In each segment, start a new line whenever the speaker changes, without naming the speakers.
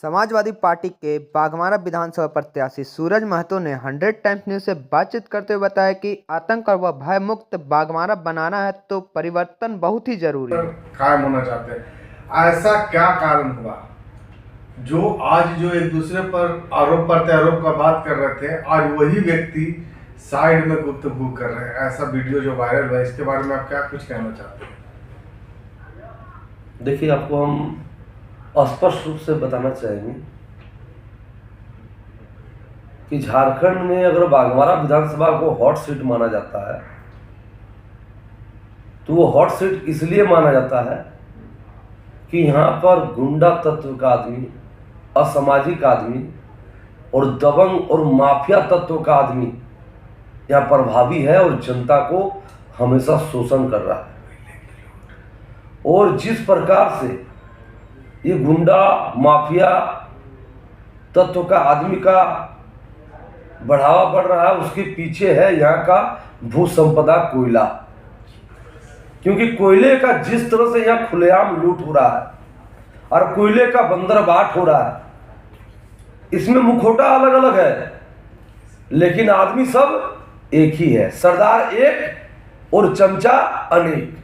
Samajwadi party के बाघमारा विधानसभा प्रत्याशी सूरज महतो ने 100 टाइम्स न्यूज से बातचीत करते हुए बताया कि आतंक और व भय मुक्त बाघमारा बनाना है तो परिवर्तन बहुत ही जरूरी है।
कायम होना चाहते हैं। ऐसा क्या कारण हुआ जो आज जो एक दूसरे पर आरोप प्रत्यारोप का बात कर रहे थे, आज वही व्यक्ति साइड में गुफ्तगू कर रहे हैं। ऐसा वीडियो जो वायरल हुआ, इसके बारे में आप क्या कुछ कहना चाहते हैं?
देखिए, आपको हम स्पष्ट रूप से बताना चाहेंगे कि झारखंड में अगर बाघमारा विधानसभा को हॉट सीट माना जाता है तो वो हॉट सीट इसलिए माना जाता है कि यहाँ पर गुंडा तत्व का आदमी, असामाजिक आदमी और दबंग और माफिया तत्व का आदमी यहाँ प्रभावी है और जनता को हमेशा शोषण कर रहा है। और जिस प्रकार से ये गुंडा माफिया तत्व का आदमी का बढ़ावा बढ़ रहा है, उसके पीछे है यहाँ का भू संपदा कोयला। क्योंकि कोयले का जिस तरह से यहाँ खुलेआम लूट हो रहा है और कोयले का बंदरबाट हो रहा है, इसमें मुखौटा अलग अलग है लेकिन आदमी सब एक ही है। सरदार एक और चमचा अनेक।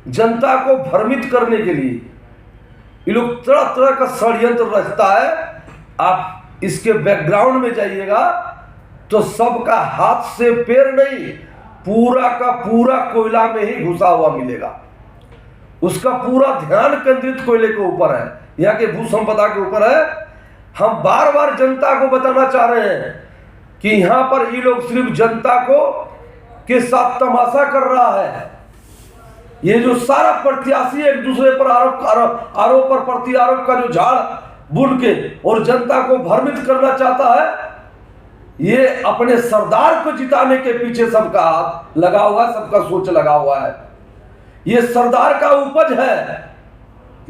जनता को भ्रमित करने के लिए ये लोग तरह तरह का षड्यंत्र रचता है। आप इसके बैकग्राउंड में जाइएगा तो सबका हाथ से पैर नहीं, पूरा का पूरा कोयला में ही घुसा हुआ मिलेगा। उसका पूरा ध्यान केंद्रित कोयले के ऊपर है, यहाँ के भू संपदा के ऊपर है। हम बार बार जनता को बताना चाह रहे हैं कि यहाँ पर ये लोग सिर्फ जनता को के साथ तमाशा कर रहा है। ये जो सारा प्रत्याशी एक दूसरे पर आरोप पर प्रत्यारोप का जो झाड़ बुन के और जनता को भ्रमित करना चाहता है, ये अपने सरदार को जिताने के पीछे सबका हाथ लगा हुआ है, सबका सोच लगा हुआ है। ये सरदार का उपज है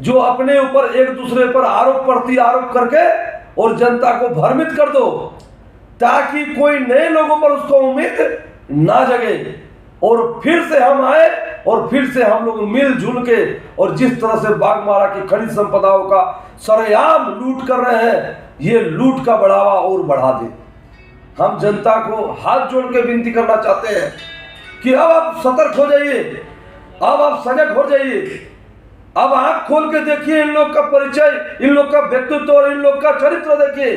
जो अपने ऊपर एक दूसरे पर आरोप प्रत्यारोप करके और जनता को भ्रमित कर दो ताकि कोई नए लोगों पर उसको उम्मीद ना जगे और फिर से हम आए और फिर से हम लोग मिलजुल के और जिस तरह से बाघमारा की खनिज संपदाओं का सरेआम लूट कर रहे हैं, ये लूट का बढ़ावा और बढ़ा दे। हम जनता को हाथ जोड़ के विनती करना चाहते हैं कि अब आप सतर्क हो जाइए, अब आप सजग हो जाइए, अब आंख खोल के देखिए इन लोग का परिचय, इन लोग का व्यक्तित्व और इन लोग का चरित्र देखिए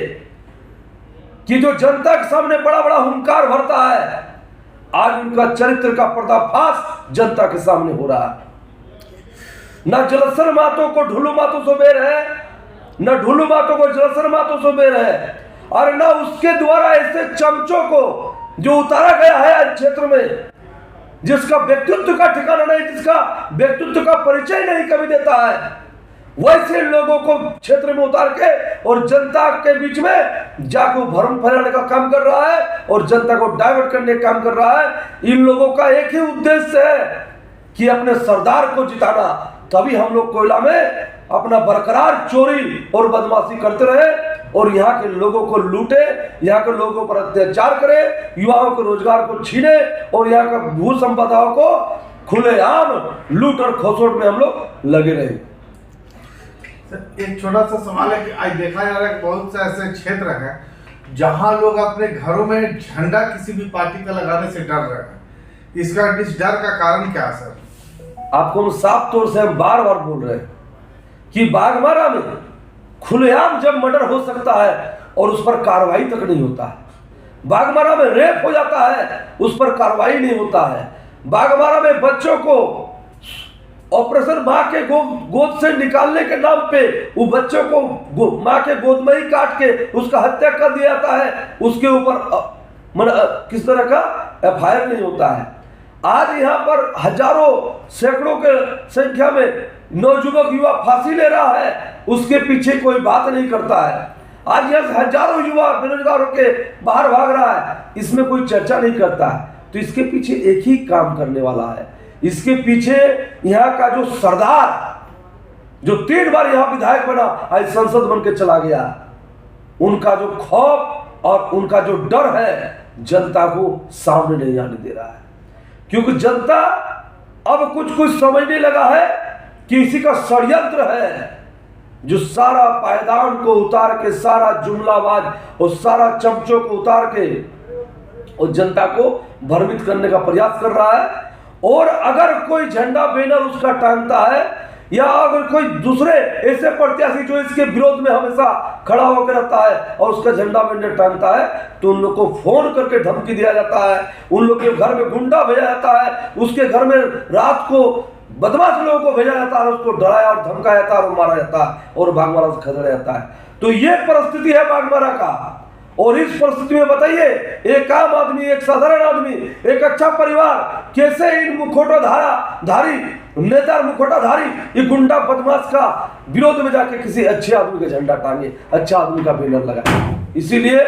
कि जो जनता के सामने बड़ा बड़ा हुंकार भरता है, आज उनका चरित्र का पर्दाफाश जनता के सामने हो रहा है। न जलसर मातों को ढुलू मातों से बेर है, न ढुलू मातों को जलसर मातों से बेर है, और न उसके द्वारा ऐसे चमचों को जो उतारा गया है आज क्षेत्र में, जिसका व्यक्तित्व का ठिकाना नहीं, जिसका व्यक्तित्व का परिचय नहीं कभी देता है, वैसे लोगों को क्षेत्र में उतार के और जनता के बीच में जाकर भ्रम फैलाने का काम कर रहा है और जनता को डाइवर्ट करने का काम कर रहा है। इन लोगों का एक ही उद्देश्य है कि अपने सरदार को जिताना। तभी हम लोग कोयला में अपना बरकरार चोरी और बदमाशी करते रहे और यहाँ के लोगों को लूटे, यहाँ के लोगों पर अत्याचार करे, युवाओं के रोजगार को छीने और यहाँ के भू संपदाओं को खुलेआम लूट और खसोट में हम लोग लगे रहे।
एक छोटा सा सवाल है कि आज देखा जा रहा है कि बहुत से ऐसे क्षेत्र हैं जहां लोग अपने घरों में झंडा किसी भी पार्टी का लगाने से डर रहे हैं। इस डर का कारण क्या है सर?
आपको हम साफ तौर से हम बार बार बोल रहे हैं कि बाघमारा में खुलेआम जब मर्डर हो सकता है और उस पर कार्रवाई तक नहीं होता है, बाघमारा में रेप हो जाता है उस पर कार्रवाई नहीं होता है, बाघमारा में बच्चों को ऑपरेशन मां के गोद से निकालने के नाम पे वो बच्चों को मां के गोद में ही काट के उसका हत्या कर दिया जाता है, उसके ऊपर किस तरह का एफआईआर नहीं होता है। आज यहाँ पर हजारों सैकड़ों के संख्या में नौजुवक युवा फांसी ले रहा है, उसके पीछे कोई बात नहीं करता है। आज यहाँ से हजारों युवा बेरोजगार होकर बाहर भाग रहा है, इसमें कोई चर्चा नहीं करता है। तो इसके पीछे एक ही काम करने वाला है, इसके पीछे यहाँ का जो सरदार जो 3 बार यहाँ विधायक बना, आज संसद बन के चला गया, उनका जो खौफ और उनका जो डर है जनता को सामने नहीं आने दे रहा है। क्योंकि जनता अब कुछ समझने लगा है कि इसी का षड्यंत्र है जो सारा पायदान को उतार के, सारा जुमलाबाज और सारा चमचों को उतार के और जनता को भ्रमित करने का प्रयास कर रहा है। और अगर कोई झंडा बैनर उसका टांगता है या अगर कोई दूसरे ऐसे प्रत्याशी जो इसके विरोध में हमेशा खड़ा होकर रहता है और उसका झंडा बैनर टांगता है, तो उन लोग को फोन करके धमकी दिया जाता है, उन लोग के घर में गुंडा भेजा जाता है, उसके घर में रात को बदमाश लोगों को भेजा जाता है, उसको डराया और धमकाया जाता है और मारा जाता है और बागमारा से खदेड़ा जाता है। तो ये परिस्थिति है बागमारा का। और इस परिस्थिति में बताइए, एक आम आदमी, एक साधारण आदमी, एक अच्छा परिवार कैसे इन मुखौटाधारी नेता, मुखौटाधारी ये गुंडा बदमाश का विरोध में जाके किसी अच्छे आदमी का झंडा टांगे, अच्छा आदमी का बैनर लगाए। इसीलिए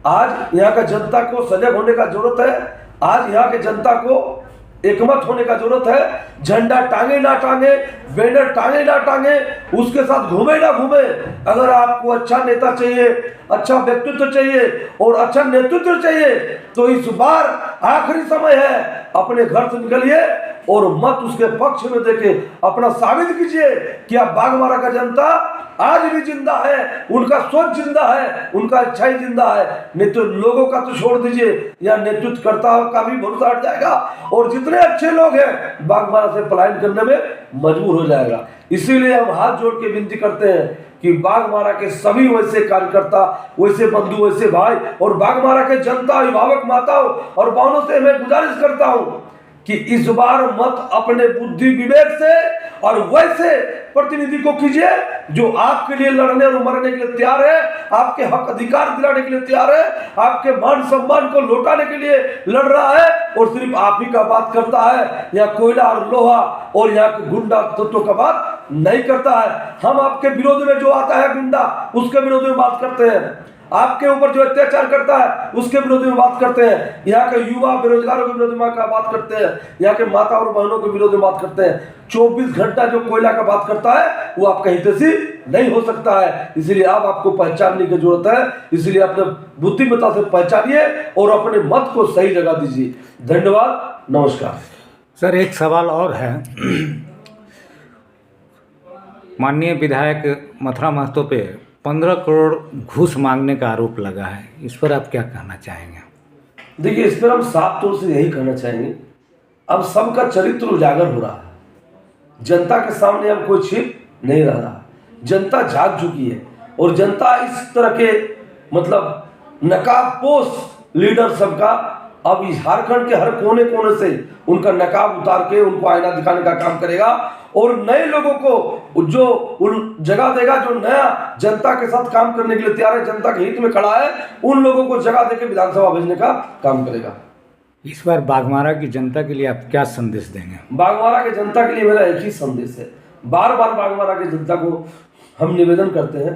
आज यहाँ का जनता को सजग होने का जरूरत है। आज यहाँ के जनता को एकमत होने का जरूरत है। झंडा टांगे ना टांगे, बैनर टांगे ना टांगे, उसके साथ घूमे ना घूमे, अगर आपको अच्छा नेता चाहिए, अच्छा व्यक्तित्व चाहिए और अच्छा नेतृत्व चाहिए, तो इस बार आखिरी समय है, अपने घर से निकलिए और मत उसके पक्ष में देके अपना साबित कीजिए कि आप बागमारा का जनता आज भी जिंदा है, उनका सोच जिंदा है, उनका अच्छाई जिंदा है। नहीं तो लोगों का तो छोड़ दीजिए, या नेतृत्वकर्ता का भी भरोसा हट जाएगा और जितने अच्छे लोग हैं बागमारा से पलायन करने में मजबूर हो जाएगा। इसीलिए हम हाथ जोड़ के विनती करते हैं कि बागमारा के सभी वैसे कार्यकर्ता, वैसे बंधु, वैसे भाई और बागमारा के जनता, अभिभावक, माताओं और बहनों से मैं गुजारिश करता हूं कि इस बार मत अपने बुद्धि विवेक से और वैसे प्रतिनिधि को कीजिए जो आपके लिए लड़ने और मरने के लिए तैयार है, आपके हक अधिकार दिलाने के लिए तैयार है, आपके मान सम्मान को लौटाने के लिए लड़ रहा है और सिर्फ आप ही का बात करता है, या कोयला और लोहा और यहाँ के गुंडा तत्वों का बात नहीं करता है। हम आपके विरोध में जो आता है गुंडा, उसके विरोध में बात करते हैं। आपके ऊपर जो अत्याचार करता है उसके विरोध में बात करते हैं। यहाँ के युवा बेरोजगारों के विरोध में बात करते हैं, यहाँ के माता और बहनों के विरोध में बात करते हैं। 24 घंटा जो कोयला का बात करता है वो आपका हितैषी नहीं हो सकता है। इसलिए आपको पहचानने की जरूरत है। इसलिए अपने बुद्धिमत्ता से पहचानिए और अपने मत को सही जगह दीजिए। धन्यवाद, नमस्कार।
सर, एक सवाल और है। माननीय विधायक मथुरा महतो पे 15 करोड़ घूस मांगने का आरोप लगा है, इस पर आप क्या कहना चाहेंगे?
देखिए, इस पर हम साफ तौर से यही कहना चाहेंगे, अब सबका चरित्र उजागर हो रहा है। जनता के सामने अब कोई छिप नहीं रहा। जनता जाग चुकी है और जनता इस तरह के मतलब नकाबपोश लीडर सबका अब इस झारखंड के हर कोने कोने से उनका नकाब उतार के उनको आईना दिखाने का काम करेगा और नए लोगों को जो उन जगह देगा, जो नया जनता के साथ काम करने के लिए तैयार है, जनता के हित में खड़ा है, उन लोगों को जगह देके विधानसभा भेजने का काम करेगा।
इस बार बागमारा की जनता के लिए आप क्या संदेश देंगे?
बागमारा की जनता के लिए मेरा एक ही संदेश है। बार बार बागमारा की जनता को हम निवेदन करते हैं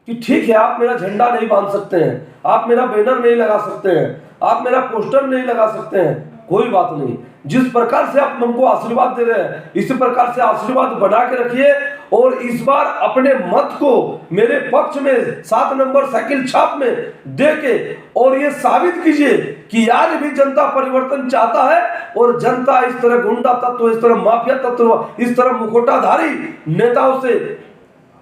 कि ठीक है, आप मेरा झंडा नहीं बांध सकते हैं, आप मेरा बैनर नहीं लगा सकते हैं, आप मेरा पोस्टर नहीं लगा सकते हैं, कोई बात नहीं। जिस प्रकार से आप हमको आशीर्वाद दे रहे हैं, इसी प्रकार से आशीर्वाद बना के रखिए और इस बार अपने मत को मेरे पक्ष में 7 नंबर साइकिल छाप में दे के और ये साबित कीजिए कि आज भी जनता परिवर्तन चाहता है और जनता इस तरह गुंडा तत्व, इस तरह माफिया तत्व, इस तरह मुखौटाधारी नेताओं से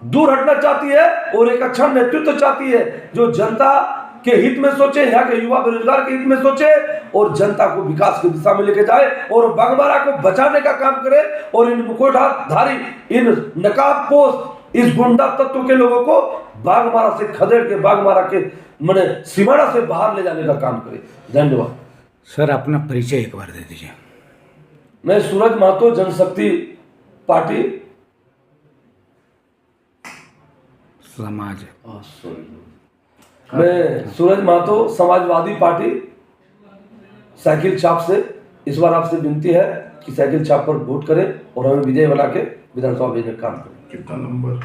दूर हटना चाहती है और एक अच्छा नेतृत्व चाहती है जो जनता के हित में सोचे, यहाँ के युवा बेरोजगार के हित में सोचे और जनता को विकास की दिशा में लेके जाए और बागमारा को बचाने का काम करे और इन मुखौटाधारी, इन नकाबपोश, इस गुंडा तत्व के लोगों को बागमारा से खदेड़ के बागमारा के माने सीमाना से बाहर ले जाने का काम करे। धन्यवाद।
सर, अपना परिचय एक बार दे दीजिए।
मैं सूरज महतो, जनशक्ति पार्टी
समाज,
मैं सूरज महतो समाजवादी पार्टी साइकिल छाप से इस बार आपसे विनती है कि साइकिल छाप पर वोट करें और हमें विजय बना के विधानसभा भेजने का काम करें।
कितना नंबर?